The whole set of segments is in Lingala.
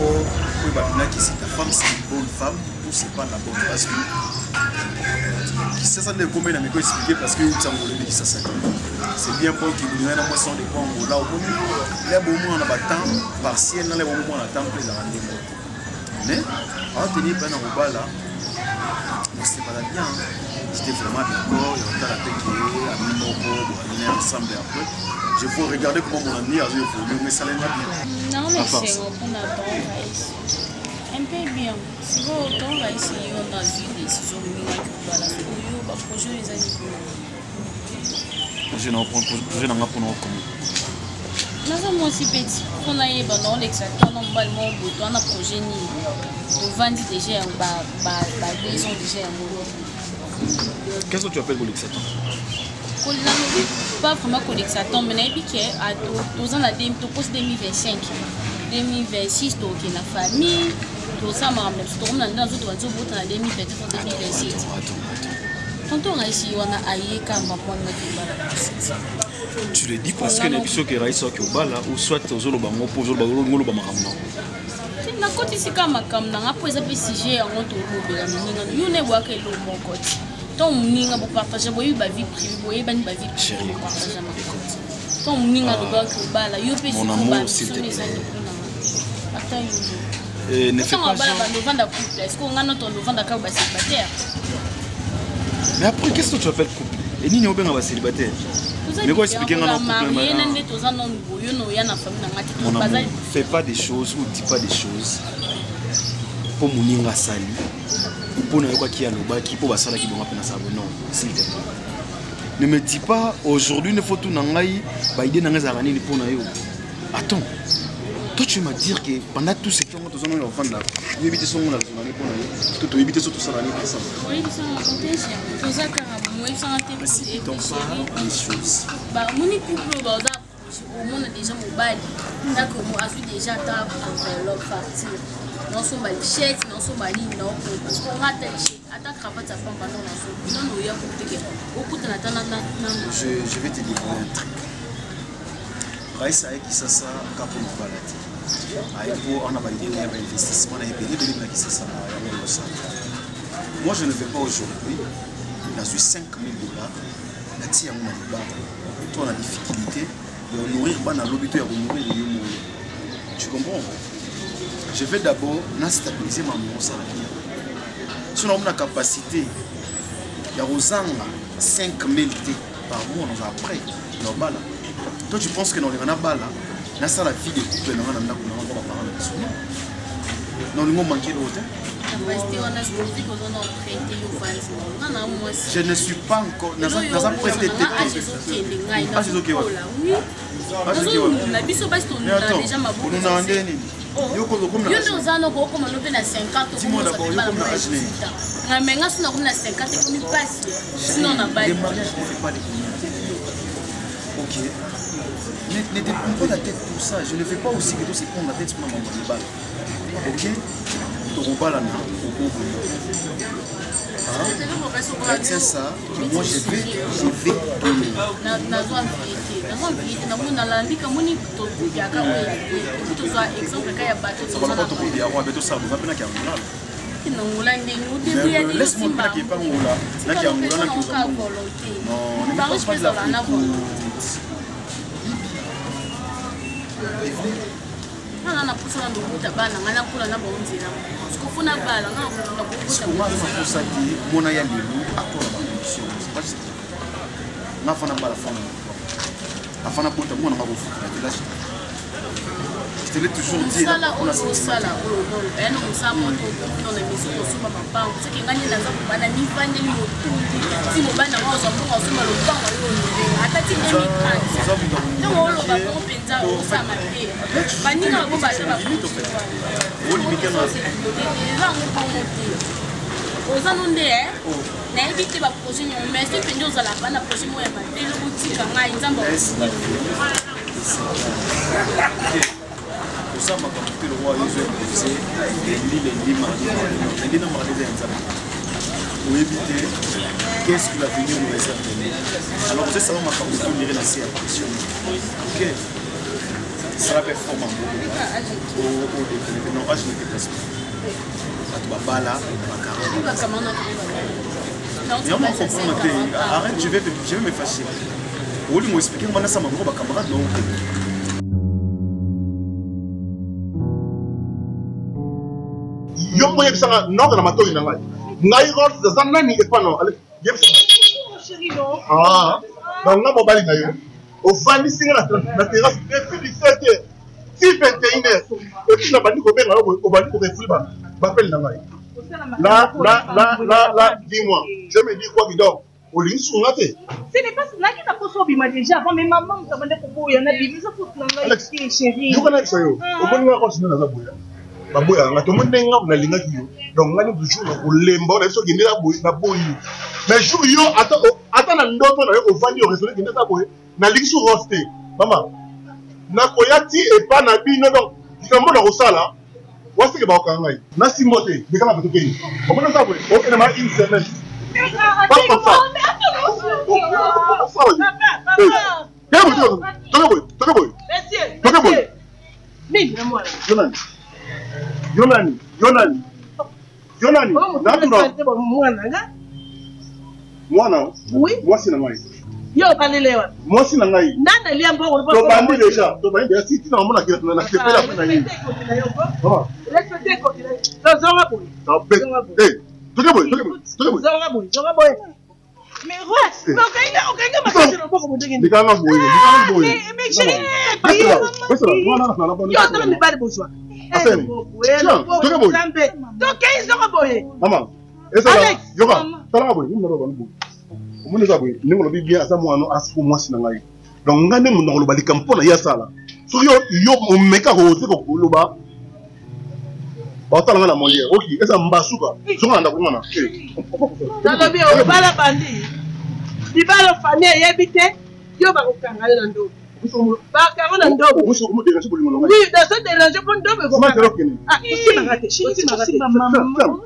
faut que si ta femme c'est une bonne femme ou c'est pas la bonne parce que ça ne comment on expliquer parce que c'est bien pour qu'il y ait une moisson de points là au moment il y a beaucoup on a pas temps partiel dans les moments on a temps pour les rendez-vous mais en tenir pas dans le bas là c'est pas bien j'étais vraiment d'accord il y a la paix qui est à mi-moko ensemble après je peux regarder comment mon ami a évolué mais ça l'est bien non mais c'est on a un peu bien si vous autant là ici on a vu des décisions voilà projet les années je n'en prends projet n'en prend comment mais moi aussi petit on a eu bon l'exactement on va mon bouton on a projet ni on vend déjà ba maison déjà qu'est-ce que tu appelles pour l'exactement pas vraiment pour l'exactement mais il y a à 2 ans la 2025 2026 donc la famille tout ça m'a amené tout le monde dans autres voitures pour la 2027. Tonton ici on a aïe quand va prendre tu le dis parce que les bisous qui raissent au bala ou soit aux autres bango pour aux bango bamakam non na côté c'est comme makam na après ça peut siger en autre robela ninga you ne wa ke lo mon côté ton ninga pour partager boyi ba vie privée boyi ba vie chérie partager ma côté ton ninga do ba ke bala you peut mon amour s'il te plaît attends ne fais pas est-ce qu'on a notre vendre ka ba célibataire mais après qu'est-ce que tu appelles couple et ni on va célibataire mais quoi expliquer non fais pas des choses ou dis pas des choses pour moninga sali pour ne quoi qui a le bas qui pour basala qui doit penser ça non s'il te plaît ne me dis pas aujourd'hui ne faut tout nangai ba idée nanga zarani pour na yo attends toi tu m'as dire que pendant tout ce temps tous on enfant là il éviter son la journée pour na tout éviter surtout ça l'année passée oui ça on ça moi ça c'est donc pas les choses bah mon couple bah au monde déjà mobile d'accord moi je suis déjà tard pour leur partie non sont mal chèque non sont mal non parce qu'on rate attaque cravate ça prend pas non non il y a beaucoup de je vais te dire un truc Raïs a qui ça capot de balade on a validé un investissement on a payé de l'île qui ça moi je ne vais pas aujourd'hui dans 5 000 $, la tia mon bar toi la difficulté de nourrir bana l'obité à nourrir les humains tu comprends je vais d'abord stabiliser ma maman ça si on a la capacité il y a 5 000 $ par mois dans après normal toi tu penses que dans les balle là ça la fille de couple dans la non le mot manqué l'hôtel je ne suis pas encore dans un prêté ok. Ne te prends pas la tête pour ça. Je ne fais pas aussi que toi se prendre la tête pour ma balle. Ok? Tu vas là, c'est ça. Moi je vais laisse-moi plaquer pas là qui a non, je te l'ai toujours dit là on a ça là on ça mon dans les maisons au super papa ce qui gagne dans ça pour bana ni fanye ni otundi si mo bana mo zo mo so ma lo pa yo ni atati ni mi no lo ba ko penza o sa ma pe bani na bo ba ta ba o li bike na la mo pa mo ti o za no nde na evite ba projet ni mais si penjo za la bana projet mo ya ma te lo butika ngai nzamba ça m'a compris le roi Jésus c'est les mardi pour éviter qu'est-ce que l'avenir nous réserve. Alors c'est ça m'a compris de lire la série ok ça la performance moi je ne déplace pas. Babala, arrête, je vais me fâcher. Au lieu de m'expliquer, moi, ça m'a dit, camarade, non. Yo, moi, je suis non dans la mato, il y a un naïros, ça n'a ni pas non. Ah, dans la mobile, au fan, ici, la terrasse, depuis 17h, 21h, et puis la banque au Bénin, au banque au réfléchir, m'appelle la maille. Là, dis-moi, je me dis quoi qui dort. Au lit, sur la tête. Ce n'est pas là qui n'a pas sauvé déjà avant, mais maman m'a demandé pourquoi il y en a des mises à foutre dans la chérie. Tu connais ça, yo. Au bon moment, continuer dans la bouille. La bouille, on a tout le monde n'est pas linga qui yo. Donc, on a toujours le lembo, on a toujours gagné la bouille. Mais jour yo, attends, la ndoto na yo au vandi au restaurant qui n'est pas bouille. Na lingi sur rosté. Maman, na koyati et pas na bino donc. Tu comprends le rosala? What's the about Kangai? Nasi Mote, become a bouquet. Open up with open my instrument. Pas comme ça. Yo, Balelewa. Moi, si nangai. Nana liam bo on to bandi déjà. To bandi si tu n'as pas na kepe la pena ni. Respectez ko. Zonga boy. Eh, toke boy. Zonga boy. Mais ouais, mais okay, ma chérie no boko modenge. Dikanga boy. Mais chérie, yo to me bad boy. Asen. Toke boy. Toke zonga boy. Maman. Esa yoga. Tala boy, ni no ba boy. Mon ezabwe ningo lobi bien asa mwana asipo mwasi na ngai donc ngane mun ngolo bali kampona ya sala so yo meka ko te ko loba ba tala ngala moye oki esa mbasuka so nganda ko ngana na lobi o bala bandi di bala famille yebite yo ba ko kangala na ndo ba kangala na ndo ko so ko déranger bolingo ngai oui da so déranger ko ndo be ko ma tero kene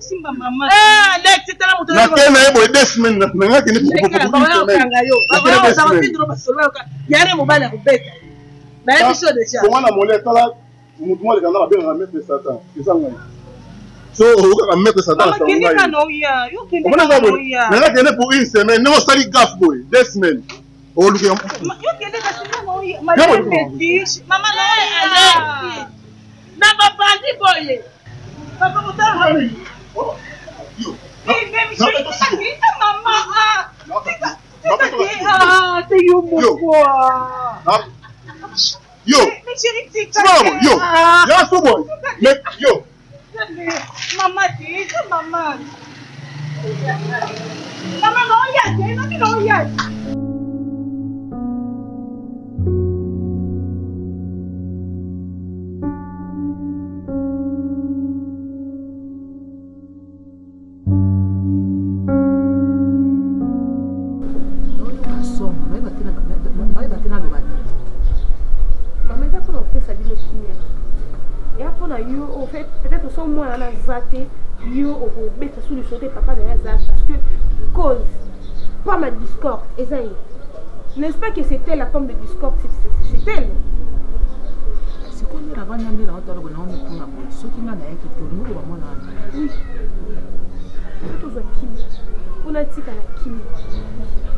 simba mama ah Alex tala muto na kena ebo 2 semaines na ngaki ni ko yare mobala kubeta na episode déjà ko wana mole tala mutu mole kana ba benga mettre satan kisanga so o mettre satan sa ngai yo kende na ngaki ne pour une semaine no sali gaf boy 2 semaines o luke yo kende ka sima no ya mama no Alex na babandi boye papa mutara yo peut-être son moi à la zate yo au bête sous le sauté papa de la zate parce que cause pas ma discorde Esaïe n'est-ce pas que c'était la forme de discorde c'est elle c'est qu'on est avant d'aller dans notre on est pour la bonne ce qui n'a rien qui tourne nous vraiment là oui tout ça qui on a dit qu'à la kimi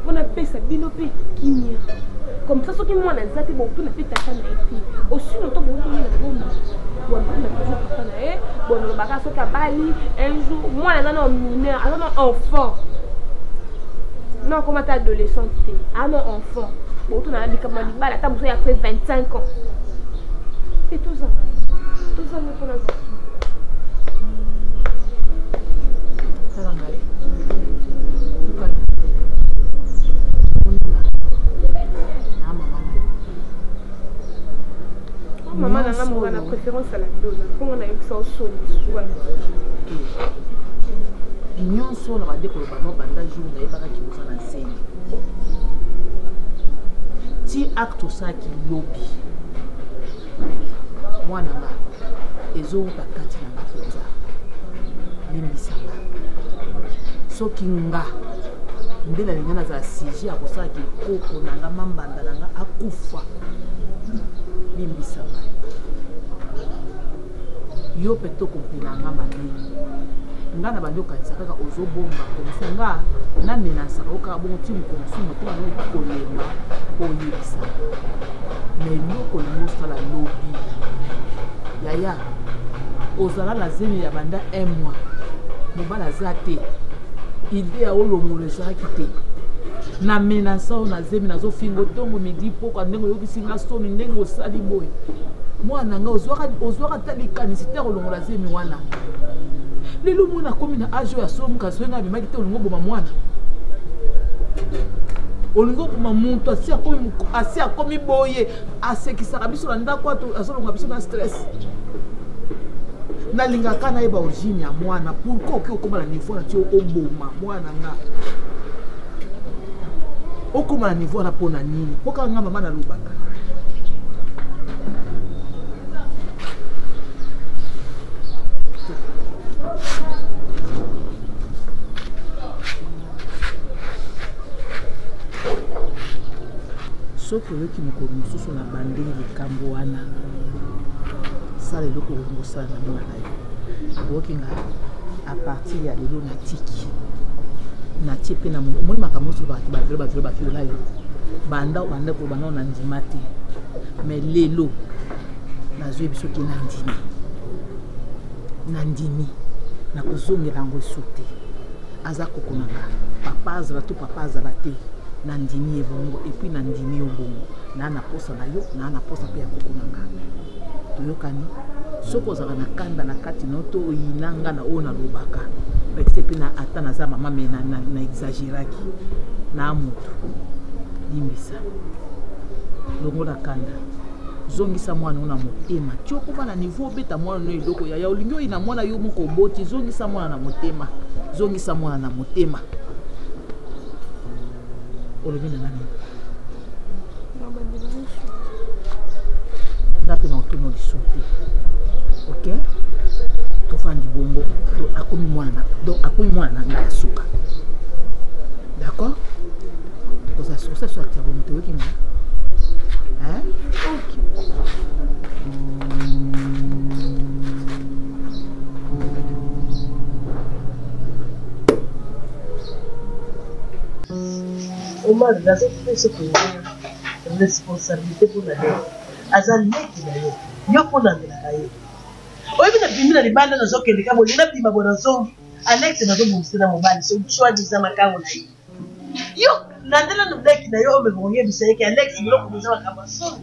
on a payé sa binopé kimi comme ça ce qui moi la zate bon tout n'a fait ta femme aussi longtemps bon on est là bon bon le bagage au Bali un jour moi non mineur alors non enfant non comment t'es adolescente ah non enfant bon tout n'a dit comment dit bah la table il a fait 25 ans c'est tout ça mais pour la maman n'a pas la préférence à la donne. Comment on a eu ça au sol nyonso na bandeko bano banda jour na yebaka ki boza na nsenyi ti acte osaki lobi mwana nga ezouta kati na nga mpenza limbisanga soki nga nde nalinga nazala sujet ya kosalaki koko na nga mambanda na nga akufa limbisanga yo peto kompina nga mandenge nga na bandi okanisa kaka ozobomba komisa nga namenasaka okaka bongo ti mokonsu motema no kolemba oyebisa me eloko lingo osala lobi yaya ozala na zemi ya banda 1 mois mobala aza te ide ya olongola ezalaki te na menasa oyo na zemi nazofinga ntongo midi pokwa ndenge oyokisi nga soni ndenge osali boye mwana nga ozwaka ta likanisi te kolongola zemi wana lelo mwana akomi na age oyo asolo mokasi oyo nga abimaki te olingo oboma mwana olingo oboma muntu asi akomi boye asekisaka biso na ndako ato azolongola biso na stress nalingaka nayeba origine ya mwana pourkui oki okóma na niveau na ti oboma mwana nga okóma na niveau wana mpo na nini mpo kaka nga mama nalobaka soki oyoki mokolo mosusu na bandeli likambo wana sala eloko olingi osala na mwana yo oyoki nga apartir ya lelo natie mpe na omoni makambo nyonso baviola yo bandako banao na ndima te me lelo nazoyebi soki nandimi nakozongela yango eso te aza koko nanga papa azala to papa azala te nandimi ebongo epuis nandimi yo bongo naa na posa na yo naa na posa mpe ya koko nanga toyokani soki ozala na kanda na kati na yo to oyina nga na oyo nalobaka pete mpe ata naza mama me na exageraki na motu limbisa longola kanda zongisa mwana na motema ti okoma na niveau obeta mwana no eloko yaya olingi oyi na mwana yo moko oboti zongisa mwana na motema zongisa mwana na motema olobi na nani ngape na otono liso te ok tofandi bongo akomi mwana na ngai ya suka d'accord osaso atia bongo toyoki nga ok Omar, nazo kupeso kuingia responsabilité pour la dette. Azaleki na yo. Yo pona ngela yo. Oyebi na bimina libanda nazo kende kamo lina bima bona zongi. Alex nazo bumsina mobali so choix disa makango na yo. Yo nandela no bleki na yo omegonye biseke Alex biloko biza makamba so.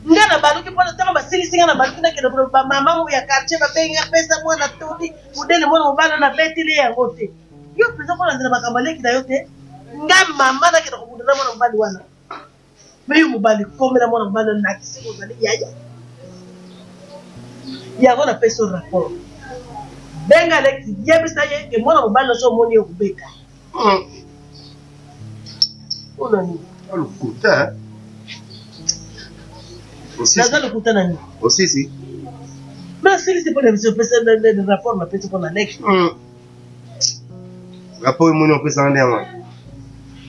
Ngana baluki pona tama basilisinga na baluki na kende ba mama mo ya quartier ba benga pesa mwana todi udele mwana mobala na betile ya ngote. Yo pesa pona ndela makamba leki na yo te. Nga mama na kenda kubudana mwana mbali wana meyo mubali komela mwana mbali na kisiko zali yaya ya wana peso rapport benga leki yebisa ye ke mwana mbali so moni okubeka ona ni alukuta naza lukuta nani osisi mais c'est pour les pesa de rapport na peso pour la leki rapport moni opesa ndema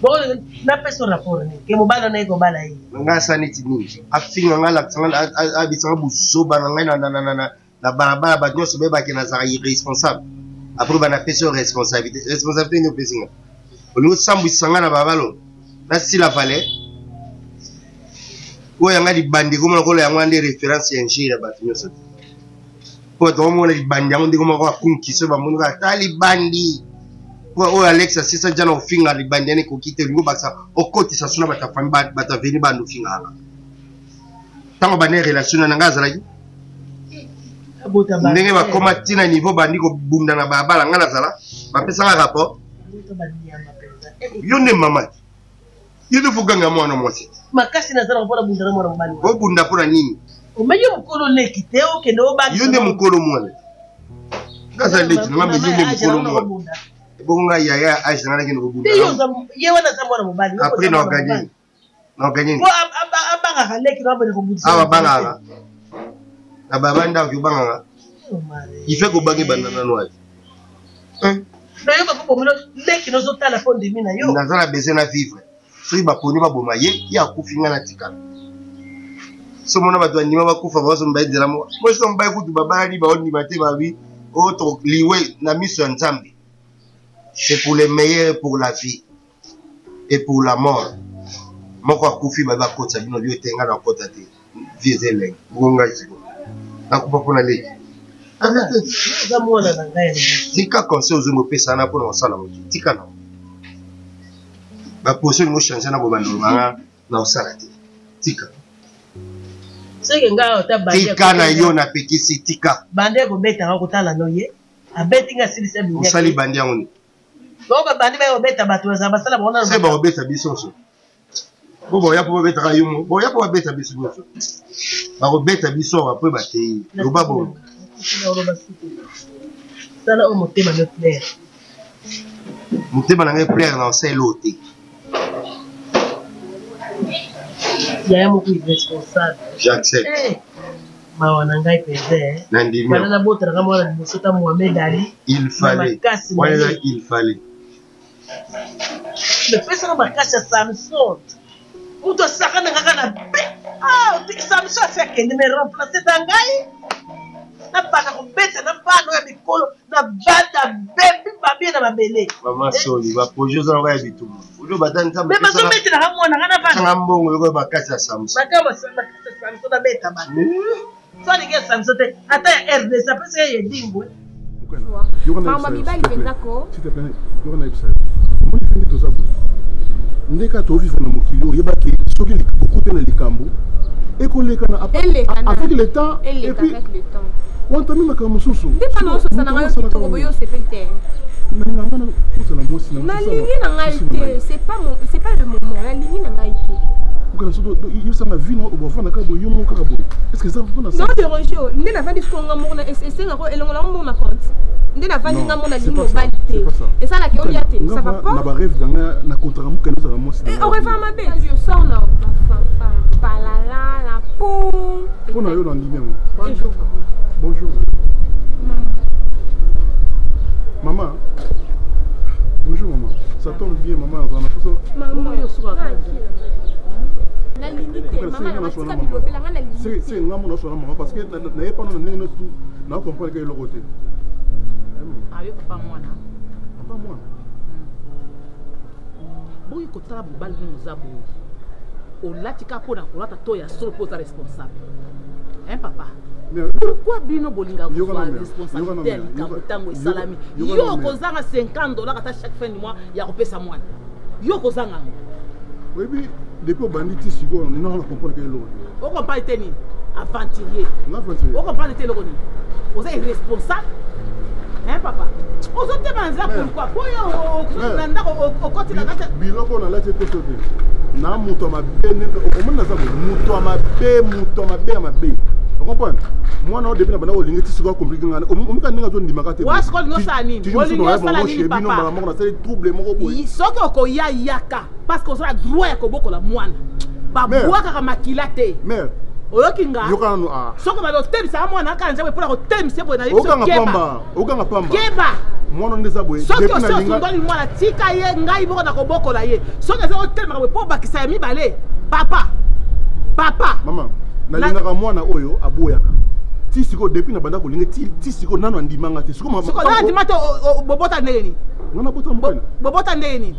bon na peso rapport ni ke mobala na iko bala yi nga saniti nini afinga nga la tsanga abisanga busoba na ngai na barabara ba nyonso be ba ke na za irresponsable après ba na peso responsabilité ni pesinga olingo sambwisa nga na babalo na sila vale oyo nga libandi komona kola yango ande référence ya njira ba nyonso po to mo na libandi yango ndiko mako akunkiso ba monu ka tali bandi o Alexa sisa jana ofinga libandi ne kokite lingo basa okotisa suna batafami bataveni bandu finga hanga tango bane relation na ngaza laki ndenge bakoma tina niveau bandi ko bunda na babala ngana zala bapesa nga rapport yone mama yede fuganga mwana mwasi makasi na zala mpona bunda na mwana mbali o bunda pona nini o meyo mukolo lekite o kende o bandi yone mukolo mwana ngaza leti na mbe yone mukolo mwana bonga yaya aisha ngana kino kubunda ye wana za mwana mbali après na gagné bo abanga haleki na bana kubunda awa banga na babanda ukibanga ife ko bangi banana noaji na yo ko bomelo leki no zota la fond de mina yo nazala besoin na vivre soki baponi baboma ye ya kufinga na tika so mona bato banima bakufa bazo mbaidela mo moi so mbai kutu babali baoni bate babi autre liwe na miso ya Nzambe. C'est pour les meilleurs pour la vie et pour la mort. Moko akufi baba kota bino bio tenga na kota te vizele bonga ziko nakupa pona leki za mwana na ngai tika conseil ozo mopesa na pona osala moki tika na ba position mo changer na bobando manga na osala te tika seke ngai otabandi tika na yo na pekisi tika bande ko beta ko kotala no ye abeti nga silisa binya osali bandi yango ni boka bandi ba obeta bato za basala bona c'est ba obeta bisoso bobo ya po beta kayumo bo ya po beta bisoso ba obeta biso après ba te lo babo sala o motema no plaire motema na ngai plaire na osai lote ya mo ku irresponsable j'accepte mawa na ngai peze nandimi bana botara kama wana musota Mohamed Ali il fallait wala il fallait le pesa na makasi ya Samson uto sakana kaka na be Samson sekende me remplacer tangai na baka ko beta na bano ya mikolo na bata bebi babi na mabele mama soli ba projet za ngaya bitu ulo batani tamba me bazo beta na hamona kana bana sanga mbongo yoko makasi ya Samson makama Samson na beta bana so ni ke Samson te ata ya RD ça peut se yedingwe mama mibali penzako s'il te plaît yona ibsa mo ni to zabu ndeka to vivre na mokilo yebaki soki okute na likambo ekoleka na avec le temps et puis on t'a mis ma kamususu ndipo na oso sana ngayo to boyo se pente na ngana kusala mosi na lingi na ngaite c'est pas le moment la lingi na ngaite ukana so yo sama vino obofana ka boyo mo ka boyo est-ce que ça vous na ça non de rojo ndi na vandi ko ngamo na ese ngako elongola mo na compte ndi na vandi ngamo na lingi mobalite et ça la que on y a te ça va pas na ba rêve dans na contrat mo kana ça mosi et on refa ma bête je sors na la pou on a eu dans l'immédiat bonjour bonjour maman bonjour maman ça tombe bien maman on a fait maman la limite maman c'est ngamo na sona maman parce que na yepa na ndenge notu na comprendre que le côté ah yo papa mwana boyi kotala bobali muzabu olatika pona kolata to ya solo posa responsable hein papa pourquoi bino bolinga kwa responsabilité ya likambo tango esalami yo kozanga $50 ata chaque fin du mois ya kopesa mwana yo kozanga oui puis depuis banditi siko non on comprend que l'autre on comprend teni aventurier on comprend teni loko ni vous êtes irresponsable hein papa ozo te banza pourquoi boyo nanda o koti na kata biloko na lati koso te na muto mabe omona za muto mabe mabe vous comprenez moi non depuis na bana olingi tisiko compliqué ngana omika ninga zo ndimaka te wa skol no sani olingi sala ni papa bino mama na sala trouble moko boy soko ko ya yaka parce que oza droit ya kobokola mwana babwaka ka makila te mère oyokinga yokano ah soko ba lotemisa mwana kanja we pona ko temisa boy na liso keba okanga pamba keba mwana ndeza boy depuis na linga soko mwana tika ye ngai boko na kobokola ye soko za otelma we po bakisa ya mibale papa mama na linga ka mwana oyo aboyaka tisiko depuis na banda ko linga tisiko nano ndimanga te siko siko na ndimata bobota ndeni ngana bota mbele bobota ndeni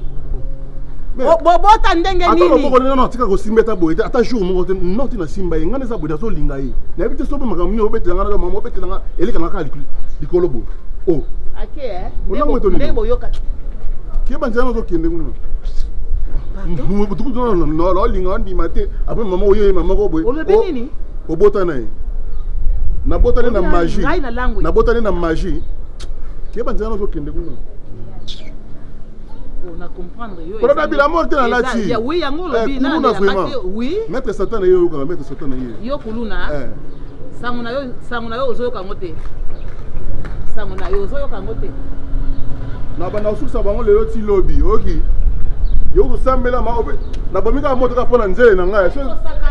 bobota ndenge nini ata boko non tika ko simbeta boy ata jour mo ko non tina simba ye ngana za boy so linga ye na ebite so maka mini obete ngana mama obete ngana eleka ngaka likolo bo oh ake ndebo yoka kieba nzana zo kende nguno no lo linga ndima te après mama oyo mama ko boy nini obota na ye na botane na magie kieba nzana zo kende nguno on a comprendre yo pour la mort na lati oui yango lobi na oui maître satan yo ka maître satan yo kuluna sango na yo ozoyoka ngote sango na yo ozoyoka ngote na bana ususa bango lelo ti lobi oki yo kusambela ma obe na bomika moto ka pona nzele na ngai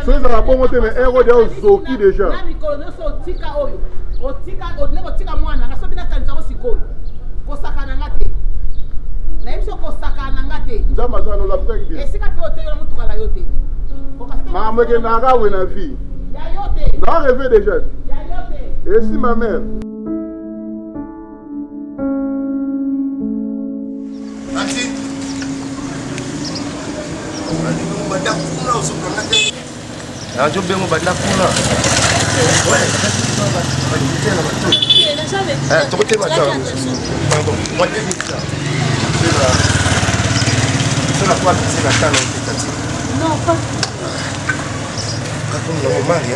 so ezaka bongo te me ero de ozoki déjà na mikolo so otika oyo otika mwana ngaso bina kanza ko sikoyo kosakana ngate na yebso kosakana ngate nzamba sana la peka bien esika pe oteyo na mutuka la yote mama ke na ga we na vie Non, rêver des jeunes. Et si ma mère. Anti. Radio Bengo Badakuna. C'est la fois c'est la canne Non, pas. Comme le mari,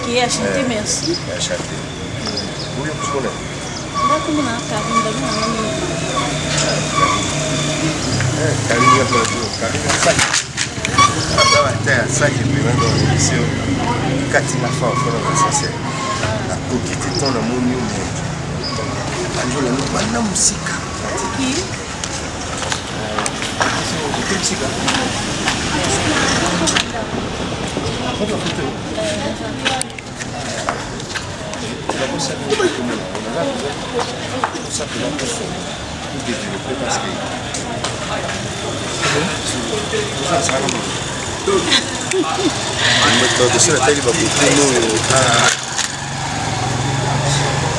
Qui est acheté, merci. Acheté. Oui, je connais. Comme on a Karine,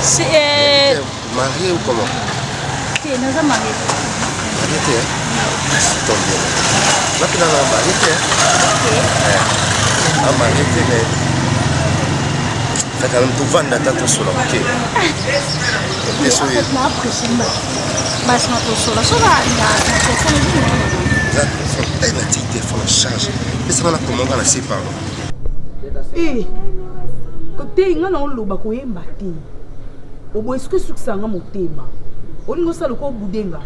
c'est marié ou comment? C'est nous sommes mariés. Marié, c'est ton bien. Là, tu n'as pas marié, marié, mais fait quand même tout vendre dans ta solo, ok? T'es sûr? Eh, côté nga na oloba koyemba te. Obo eske suksanga motema. Olingo sala ko budenga.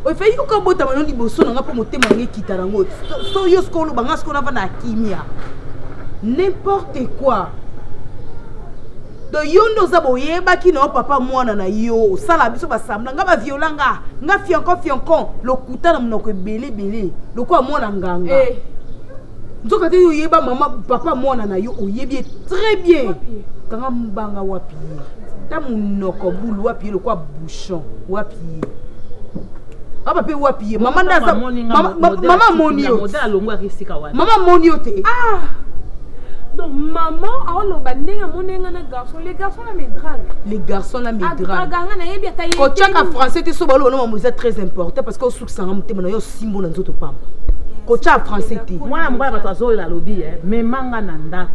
O fe yuka bota mano liboso na nga po motema nge kita nango. So yo sko oloba nga sko na vana kimia. N'importe quoi. Do yondo za boyeba ki na papa mwana na yo. Sala biso basambla nga ba violanga. Nga fiankon lokuta na mnoko belé. Lokwa mwana nganga. Eh. Nzoka te yeba maman papa mwana na yo oyebi très bien. Kanga mbanga wapi. Ta munoko bulu wapi le kwa bouchon wapi. Aba pe wapi maman ndaza maman monio. Maman monio te. Ah. Donc maman a lo bandenga monenga na garçon les garçons la me drague. Les garçons la me drague. Aganga na yebi ataye. Ko chaka français te so balo no c'est très important parce que sous sanga mutema na yo simbo na nzoto pamba. Kocha français ti. Mwana mbaya batazo la lobby mais manga na ndako.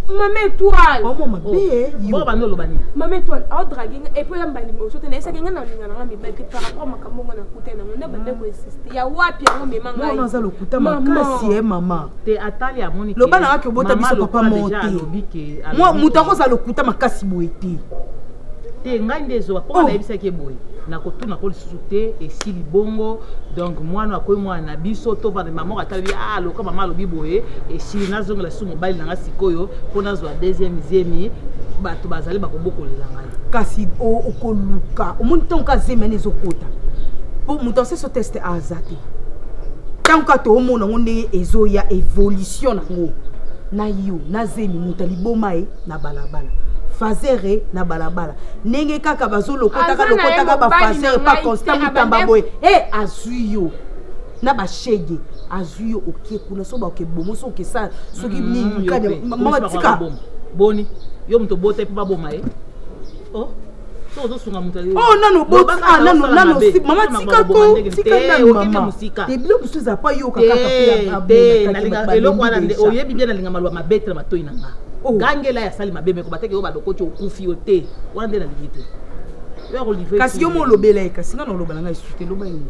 Maman étoile. Oh maman bé. Bo bano lobani. Maman étoile a dragué et puis yamba lingo so tena esaka ngana linga na mi bete par rapport makambo ngana kutena ngona bande ko insister. Ya wapi ngo me manga. Non za lokuta makasi maman. Te atali ya moni. Lo bana ka bota biso papa monte. Moi mutako za lokuta makasi boete. Te ngai ndezo ko na yebisa ke boye. Na kotuna ko lisuté et si libongo donc mwana ko mwana biso to ba maman atali loka maman lobi boye et si nazonga la su mobile nanga sikoyo pona zo deuxième zemi bato bazali bakoboko lelanga kasi okoluka omuntu tonka zemene zokota po muto se so test azati tanka to omona ngonde ezoya evolution nango na yo na zemi muta liboma na balabala fazere na balabala nenge kaka bazolo kotaka ba fazere pas constant mutamba boy azuyo na ba shege azuyo okie kuna so ba ke bomo so ke sa so ki nini kanya mama tika boni yo mto bote pa boma oh so sunga mutali oh nano bota nano mama tika ko tika na mama te bilo busuza pa yo kaka pe na linga eloko wana oyebi bien na linga malwa mabete na matoi nanga gangela ya sali mabebe ko bateke yo ba lokocho okufi ote wana nde na ligite yo ko livrer kasi yo mo lobela kasi ngana lobala ngai sute loba yini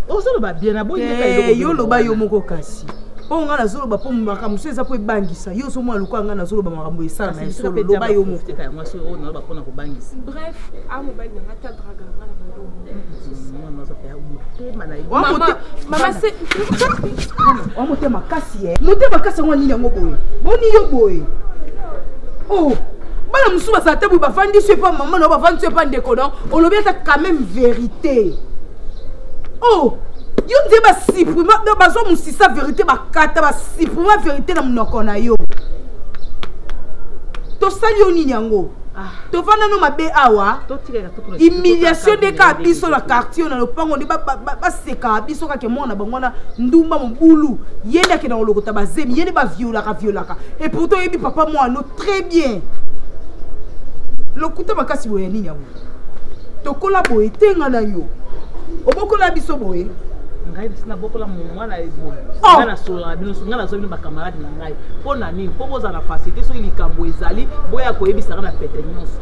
o so loba bien na boyi yo loba yo moko kasi po ngana zoloba po makambo eza po ebangisa yo so mo aluka ngana zoloba makambo esala na so loba yo moko ka moi so na ba pona ko bangisa bref a mo ba na ngata draga ngana Maman c'est on monte makasi monte makasi ngoni yango boye boni yo boye oh bana musuba sa tebu ba fandi c'est pas maman no ba fandi c'est pas ndeko non on le bien quand même vérité oh yo ndie ba supprima no ba so musisa vérité ba kata ba supprima vérité na mnoko na yo to sali oni nyango tovanda no mabe awa humiliation de ka biso na quartier na lopango ndi baseka biso kake mwana bangwana ndumba mobulu yenda ke na lokota bazemi yende ba violaka et pourtant yebi papa moi no très bien lokuta makasi boye nini yango tokola boye tenga na yo obokola biso boye ngai sina bokola mwana ebo ngana sola bino ngana so bino ba camarade na ngai pona nini po boza na facilité so likambo ezali boya ko yebisa na pete nyonso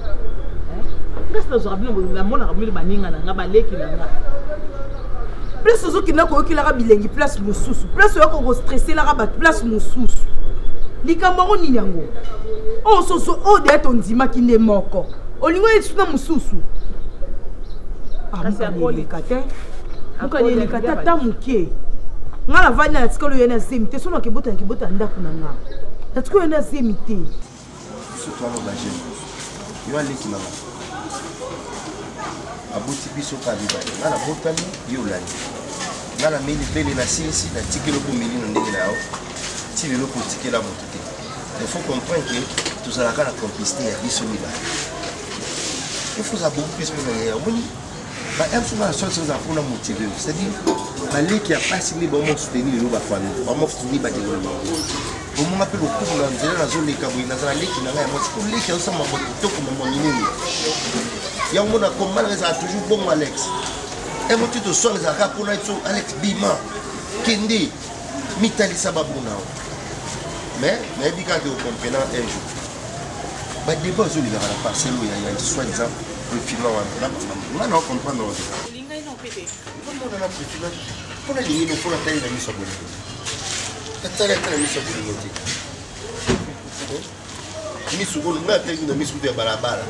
ngasa zo bino na mona bino baninga na ngaba leki na nga place zo kina ko yokila ka bilengi place mosusu place yo ko stresser la ba place mosusu likambo ngo nini yango o so o de to ndima kinde moko olingo etuna mosusu kasi akolekate mukaneleka tata muke nga na vani na tikolo yena zemi te sono kebota ndako na nga na tikolo yena zemi te surtout alo baje yo aleki mama abuti biso ka biba nga na botali yo lani nga na meli bele na sinsi na tikelo ko meli no ndenge na yo ti lelo ko tikela moto te il faut comprendre que tozalaka na complicité ya biso miba il faut ça beaucoup plus que ya moni ba emso na so za pour motiver c'est-à-dire ba leki ya pasi ni ba mo soutenir lo ba famille ba mo soutenir ba développement au moment appelle au cours na nzela na zone ka boina za leki na ngai mo ko leki ya sama mo to ko mo nini ya mo na comme mal ça toujours bon Alex et mo tu so za ka pour na to Alex bima kende mitali sababu nao mais bi ka te comprenant un jour ba débat zo libéral la parcelle ya soi-disant le film on a comprendre lingai no pete comment on a préféré pour les lignes pour la taille de mise au bout la taille de mise au bout mise au bout la taille de mise au bout barabara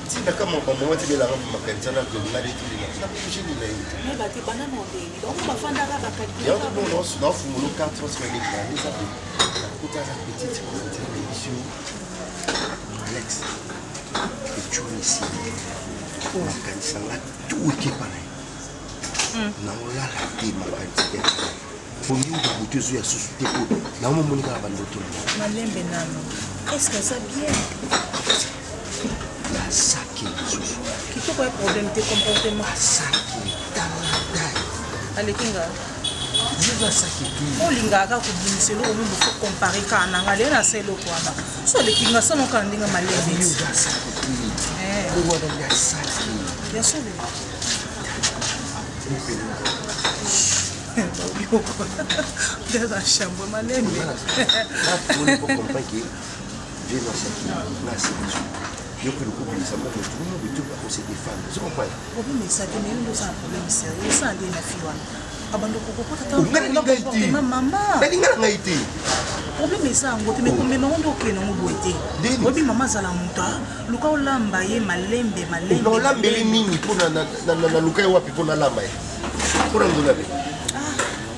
si na kama kwa moment de la rampe makanisa na na letu na projet ni lai mais ba te bana no de donc ba fanda ka ba kadi ya bon non na fumulo 4 semaines de plan ça peut écouter la petite émission Alex et tu es ici pour makanisa la tout équipe na ola la te makanisa pour nous de bouter sur la société pour na mo monika ba ndoto malembe nano est-ce que ça bien ça qui est quoi problème de comportement ça qui allez kinga je vois ça qui est olinga ka ko bimiselo o mundu faut comparer kana ngale na selo kwana so le kinga sono kan ndinga malembe le roi de la ça bien sûr dans la chambre malembe on peut comprendre que je vois ça qui là c'est yo que le couple ça va tout le monde tout pour se défendre tu comprends problème ça que même nous un problème sérieux ça ndé na fiwa abando kokoko tata maman balinga ngaité problème ça ngote mais comme non ndo kena ngo boité obi mama zala muta luka olamba ye malembe no lambeli nini pona na luka wapi pona lamba ye pona ndola be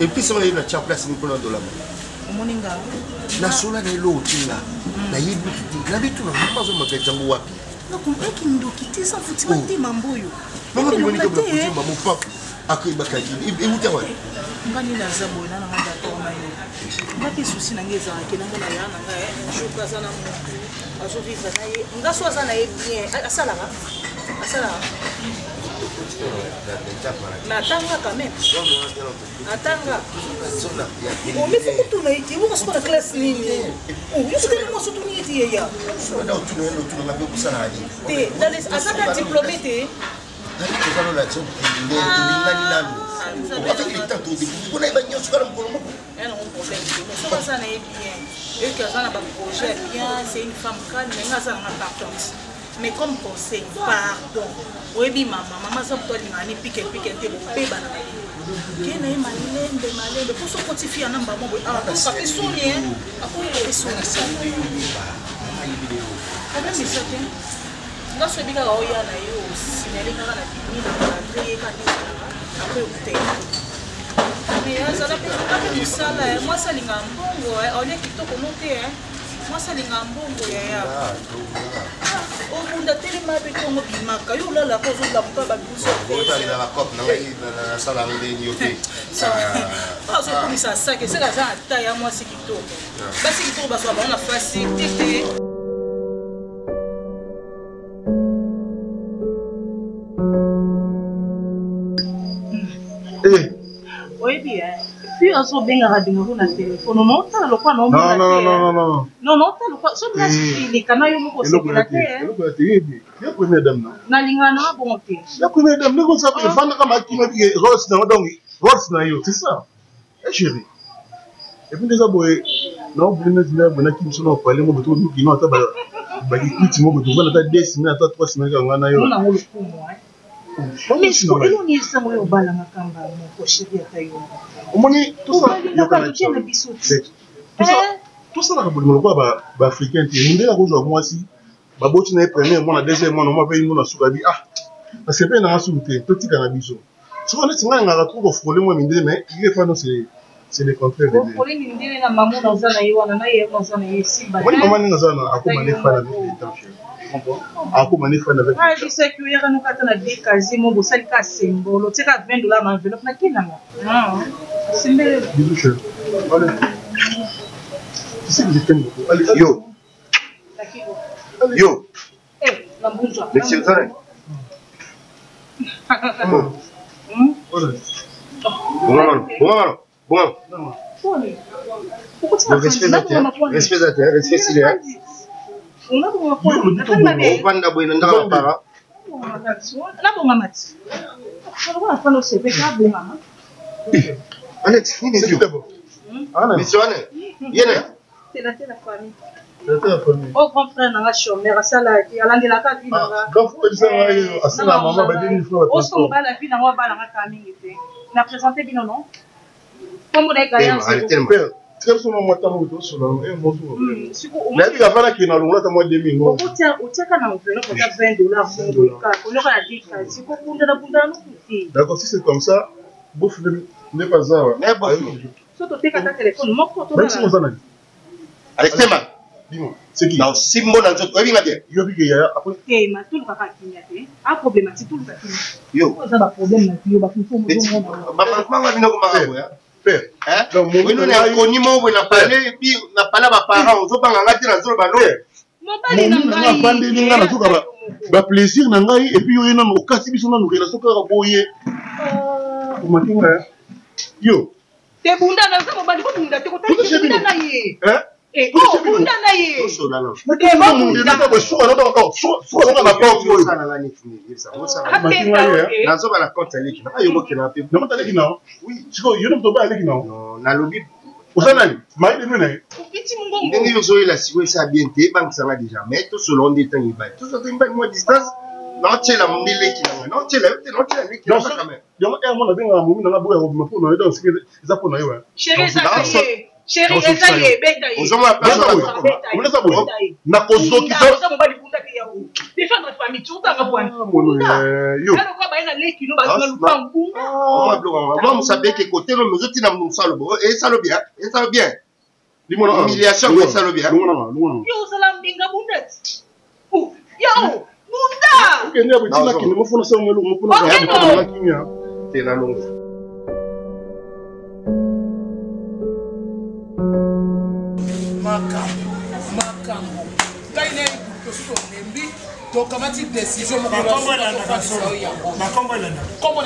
et puis ça va na cha place ni pona ndola moninga na sola na lotinga na yibu na bitu na mazo makatango wapi na kumbeki ndoki tisa futi mati mamboyo mama biboni ko bla futi mamu papa akiba kajini e uta wa ngani na zabo na nganda to na yo ngati susi na ngeza ke na ngala yana nga shuka sana mu aso vivre na ye ngaso sana e bien asala natanga quand même natanga on me fait tout na iti on se pas classe nini on je sais moi surtout ni iti ya na tu no ngabe kusana hadi te dans les asaka diplômé te ça no la tso de ngani nani avec les temps de on a ba nyoso kala mkono elle a un problème mais ça na est bien et que ça na ba projet bien c'est une femme calme mais ça na importance mais comme conseil pardon oyebi mama ça to lingani pique te beba na kena e malembe pour se quantifier na mbamo boy ah ça fait sonner après sonner quand même ça tient nga so bika ga oya na yo sineli kaka na bini na batrie ka ni après oute mais ça la peut sala moi ça linga mbongo on est kitoko monter moi ça linga mbongo ya o munda telema pe ko ngobimaka yo la ko zo la mpa ba biso ko ta ni na cop na ngai na sala ngeni yote ça pas so comme ça que c'est la ça ta ya moi c'est kitoko ba c'est kitoko ba so ba on a facilité puis puis on s'en vient à radio na téléphone non ça le quoi non non ça le quoi so là les canaux yo ko sécurité la première dame non na linga na bonté la première dame ne ko ça fait vendre comme akima bi Rose na donc Rose na yo c'est ça chérie et puis déjà boy non vous venez dire bon akima so no parler mo beto ki no ata ba ki kuti mo beto va ata 2 semaines ata 3 semaines ka ngana yo na ngolo kumo mais si on y est sans yo bala makamba mo ko chérie ata yo omoni tout ça yo kana tout ça na kabuli ko ba africain ti ndé la ko zo mo si ba boti na premier mois na deuxième mois no mo pe mo na suka bi parce que pe na asute petit cannabis so on est nga nga ko frôler moi mindé mais il est pas non c'est le contraire de frôler mindé na maman na za na yo na ye mo za na ye si ba moi maman na za na akoma ne fa na bi akoma ne fa na bi je sais que ya kana kata na bi kazi mo bo sali ka symbole tika $20 na enveloppe na kina mo simbele bisous cher allez c'est le temps allez yo yo la bunja monsieur Zare bon respect à terre respect s'il on a bon banda boyna ndaka para na bonga mati on va faire se peka bonga Alex ni c'est d'abord monsieur Anne yene c'est la famille oh grand frère na chômeur sala alangela ka vie na grand frère asala maman ba demi fois o so ba la vie na wa ba na ka mingi te na présenter bino non comme des gagnants c'est son mo tamu to so na e mo so na bi ka fana ki na longola ta mo 2000 o tia kana on peut pas $20 ka on aura dit ça si ko kunda na no kuti d'accord si c'est comme ça bof ne pas ça mais bon surtout te ka ta téléphone mo ko to na c'est ça Alex Tema dis-moi c'est qui non simbo na nzoto obi ngate yo bi ke ya après ma tout ka kinya te a problématique tout ka kinya yo ça ba problème na yo ba fufu mo ba mama bino ko maka boya père donc mo no na ko ni mo na parler puis na pala ba parents ozo banga ngati na zolo ba no mo bali na ngai bande ni ngana suka ba plaisir na ngai et puis yo yena no kasi biso na no kela suka ka boye o matinga yo te bunda na sa mo bali ko bunda te ko ta bunda na ye oh bunda na ye so la no te ba bunda na ba suka na ba suka na ba porte yo sana na ni fini ça mo sana na zo ba la compte leki na yo ko kena pe na mo ta leki na oui siko yo no to ba leki na non na lobi Osanani, mai de nune. Ndenge yo zo la siwe sa bien te bank sanga déjà mais to so long de temps il va. To so temps mo distance. Non tela mndile ki na. Non tela leki na quand même. Yo e mo na binga mo na boya mo po no do sike za po na yo. Chérie ezaye beta ye. Ozo ma pa so. Na kozo ki so. Mo bali kunda ke yawo. Défendre famille tout ta bwana. Yo. Kana kwa baina leki no ba no lupangu. Moi bloga. Moi mo sabe que côté no mezo tina mo salo bo. Et ça le bien. Limona humiliation ko salo bien. Yo salam dinga bundet. Yo bunda. Okay, ndio bitina kini mo funa sa mo mo funa ka kimia. Tena longo. Makambo ngai na ekutosuko nembi tokamati décision mokombo na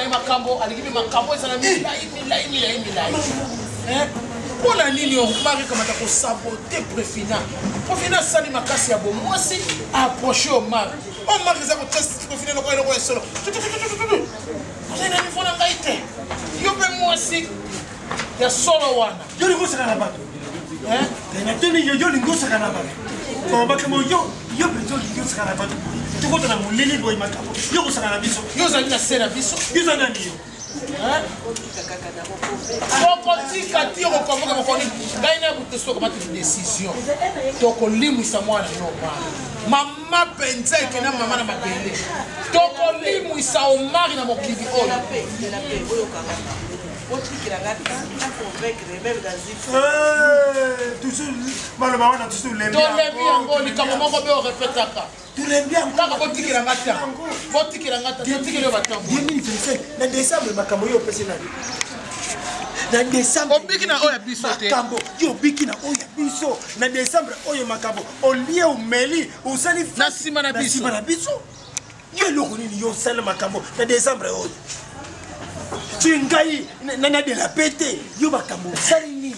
ye makambo alingi mpe makambo ezala milai mpona nini omari kamata kosabote profina asali makasi ya bomwasi aapproche omari eza koteste profina eloko ya solo ozali na nivo na ngai te yo mpe mwasi ya solo wana yo likosaka na bato natoni yo lingosaka na bato bakamo yo mpenza olingosaka na bato tokota na molele boye makambo yo kosaka na biso yo ozali na se na biso yo ozali nani yo okotika ti okokonvoka mokoni ngai na bute so okomati décision tokolimwisa mwana yo mama mpenza ekenda mama na mabele tokolimwisa omari na mokili oyo tolembi yango likambo moko mpe orepetaka kaka botikilanga ta totikeli yo batambo na décembre makambo yo opesi nani na décembre obiki na oyo ya biso te makambo yo obiki na oyo ya biso na décembre oyo makambo olie omeli osali na nsima na biso yo eloko nini yo osala makambo na décembre oyo tu ngai nana de la pété yo makambo salini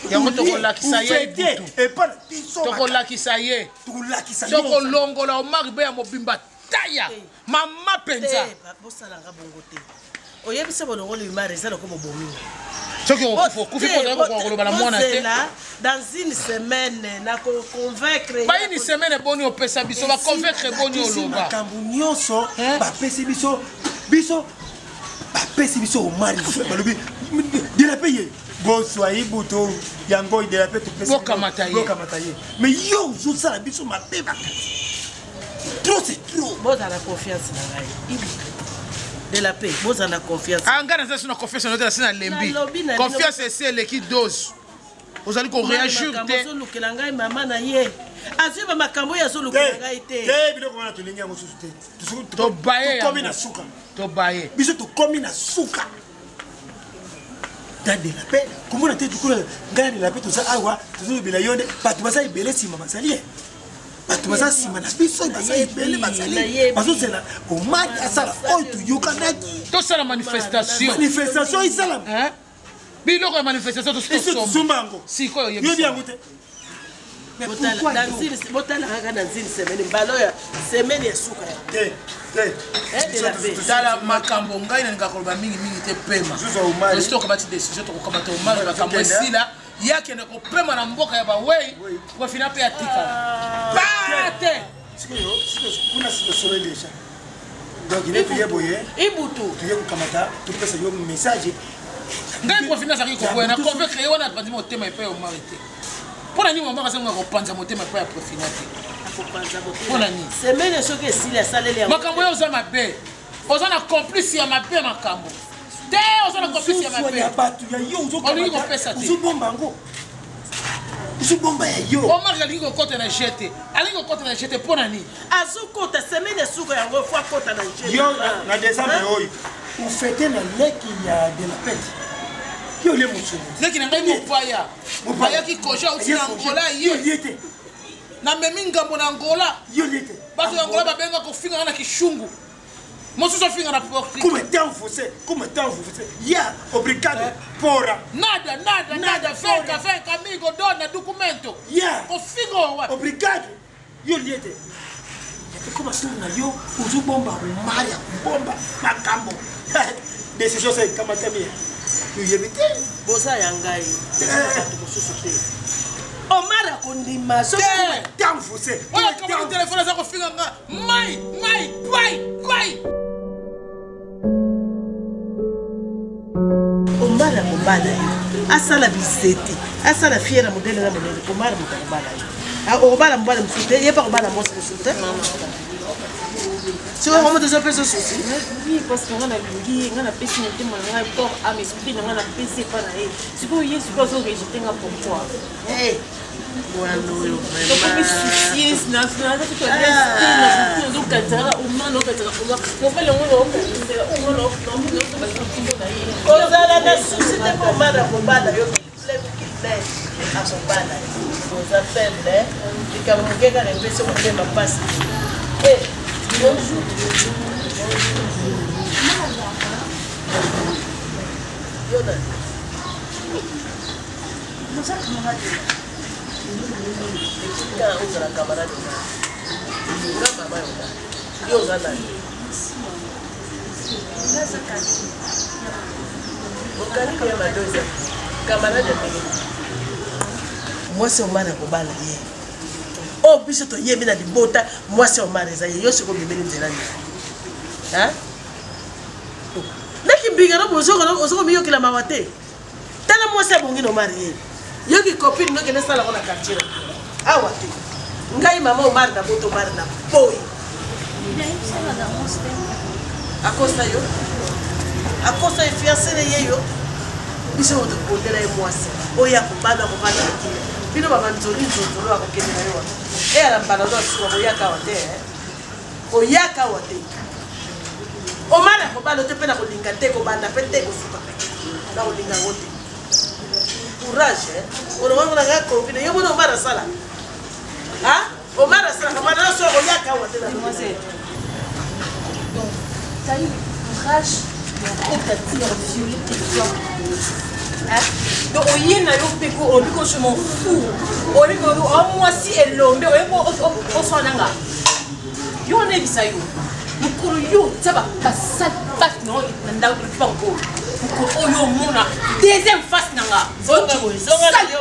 yango tokolakisa ye butu epa biso tokolakisa ye tokolakisa ye tokolongola omari be ya mobimba taya mama penza bosalanga bongo te oyebisa bolongolo imari ezala ko bobomi soki okufi kozala na mwana te dans une semaine na convaincre ba une semaine boni opesa biso ba convaincre boni oloba makambo nyonso bapesi biso bapesi biso omari balobi de la paye boswai buto yango de la paye topesi bokamata ye mais yo ozosala biso mabe trop c'est trop bozala confiance na ngai de la paix bozala confiance anga na sina confiance na sina lembi confiance c'est l'équipe dose ozali ko réagir te azolukela ngai mama na ye aziba makambo ya azolukela ngai te biloko wana tolingi yango susu te tokomi na suka tobaye biso tokomi na suka da de la paix komona te tukula ngai de la paix toza awa tozolobela yo nde bato baza ebele nsima bazali ye bato baza nsima na biso baza ebele bazali bazozela omaki asala oyo toyokanaki tosala manifestation esalama biloko ya manifestation tosomba yango sikoyo yobi yango te botala kaka na nzini semaine mbala oyo semaine ya suka tala makambo ngai nalinga koloba mingimingi te pema tokobati décision tokokabata omari makambo esila yakende kopema na mboka ya bawei profina mpe atikala bate kuna situation déjà donc il est payé boye ibutu tuye kokamata topesa yo message ngai profina azalaki koboya na convaincre ye wana apanzi motema epai ya omari te mpo na nini mama azangaa kopanza motema epai ya profina te mpo na nini semaine soki esili asaleli makambo oyo oza mabe oza na complice ya mabe ya makambo te oza na complice ya mabe olingi kopesa te ozobomba yango ozobomba ya yo omari alingi kokota na jete alingi kokota na jete mpo na nini azokota semaine esuka yango efo akota na jete yo na décembre oyo ufete na leki ya de la pete yo le mosusu leki na ngai mopaya ayaki koja uti na ngola ye na memi ngambo na ngola bato ya ngola babenga kofinga na kishungu mosusu afinga na porti como tá você ya obrigado pora nada venga amigo dona documento ya kofinga wa obrigado yo liete como assim na yo uzu bomba maria bomba makambo décision c'est kama tamia yo yebite bosa ya ngai bato mosusu te omara kondima soki tá você oya kama telefone za kofinga nga mai omara kobala yo asala bisete asala fiera modele na monene omara moto kobala yo okobala mobala mosusu te ye mpa kobala mwasi mosusu te soki omo tozopesa susi parce que nga nalingi nga napesi na ntema na ngai corps ame esprit na nga napesi epa na ye sikoyo ye sikoyo azorejete nga pourquoi okomi sucies naza soki nazokatala omana okatala mobali yango naokatela omana naotimbo na ye kozala na susi te mpo omana kobala yo akobala oza faible likambo moke kaka epesi motema mpasi ozala camarade nga mama yoka yo oza nani mokaniki ya mado eza camarade ndenge mwasi omana kobala ye oyo biso toyebi na libota mwasi omana eza ye yo siko bimeli nzela nini naki mbingana ozokomiyokela mawa te tala mwasi abongi na omari ye yoki copine nokende esalango na quartier awa te ngai mama omari na boto omari na boyi akosta yo akosta efiance na ye yo biso moto kondela ye mwasi oyo akobana kobana akile bino babanzoli nzonzolo akokende na yo wa eyala mbala zo asika koyaka awa te koyaka awa te omari akobana te mpe na kolinga te kobanda mpe te kosuka mpe na kolinga yango te courage onomona nga copine yo mona omara sala omara sala kamana so oyaka wa tena donc ça y est courage Donc, on y est dans le pays, on dit que je m'en fous. On dit que moi, si elle l'homme, on s'en a. On est ça. Nous courons, ça va passer pas non, dans le banco. Nous courons, deuxième face, nanga. Sale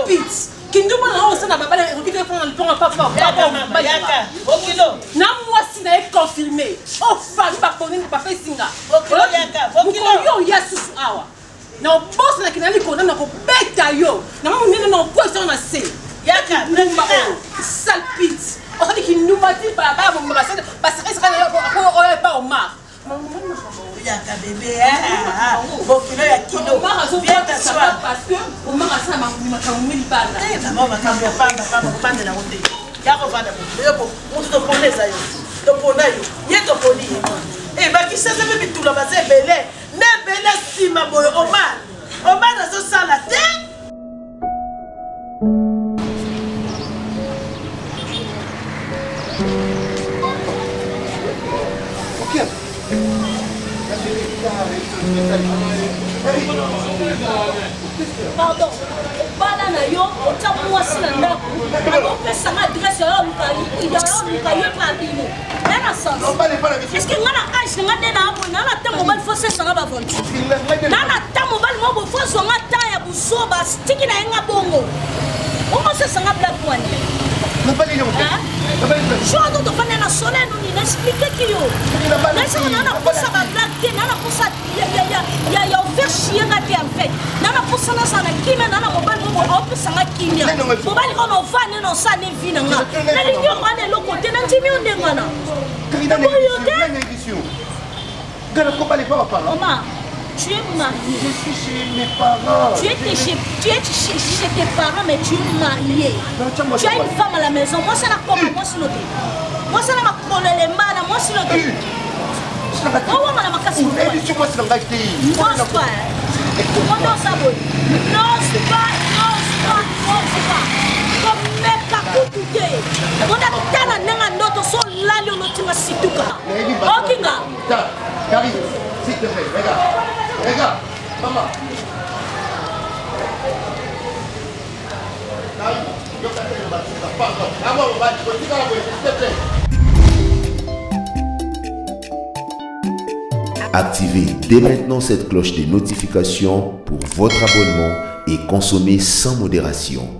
pite. Qui nous demande ça n'a pas le papa. Non, moi, si n'a confirmé. Oh, femme, pas pour nous, pas fait singa. Nous courons, ya sous awa. Non, boss na kinali ko na ko beta yo. Na mamu nina no question na se. Yaka, numba o. Salpit. O kadi ki numba ti ba mo ba sa parce que ça ko o ba o ma. Yaka bébé bon kilo ya kilo. Viens t'asseoir parce que o ma sa ma mili bana. Maman va cambier panda la route. Ya ko vanda ko. Yo ko mo to pone za yo. To pona yo. Ye to poni. Bah qui ça veut tout la base belé. Mais belé si ma boy Omar. Omar dans ce sale la tête. OK. Pardon. Bana na yo, ota mwasi na ndako. Ako pesa ma adresse yo mukali, yo pa bino. Nana sens. Est-ce que ngana age ngana na abo na ta mobile fo se sanga ba vonti. Nana ta mobile mo fo so ngata ya buso ba stiki na nga bongo. Omo se sanga black one. Nobody knows. Je dois te faire un soleil, nous expliquer qui yo. Mais si on a pour ça va blaguer, on a pour ça il y a offert chier na bien fait. On a pour ça na ça na qui mais on a mobile mo on peut ça na qui mia. Mobile on va ne non ça ne vient nga. Na linyo on est l'autre côté na timi on ndengana. Gana ko bali pas parler. Maman, tu es marié. Je suis chez mes parents. Tu es chez tes parents, mais tu es marié. Tu as une femme à la maison. Moi, c'est la commune. Moi, c'est l'autre. Moi, c'est la commune. Moi, c'est l'autre. Oh, moi, c'est la casse. Moi, c'est la casse. Non, c'est pas. Non, ça va. Non, c'est pas. Non, c'est pas. Non, c'est pas. Comme mec à couper. On a tant de notre son là, le notre situka. Ok, gars. Carrie, s'il te plaît, regarde, maman. Activez dès maintenant cette cloche de notification pour votre abonnement et consommez sans modération.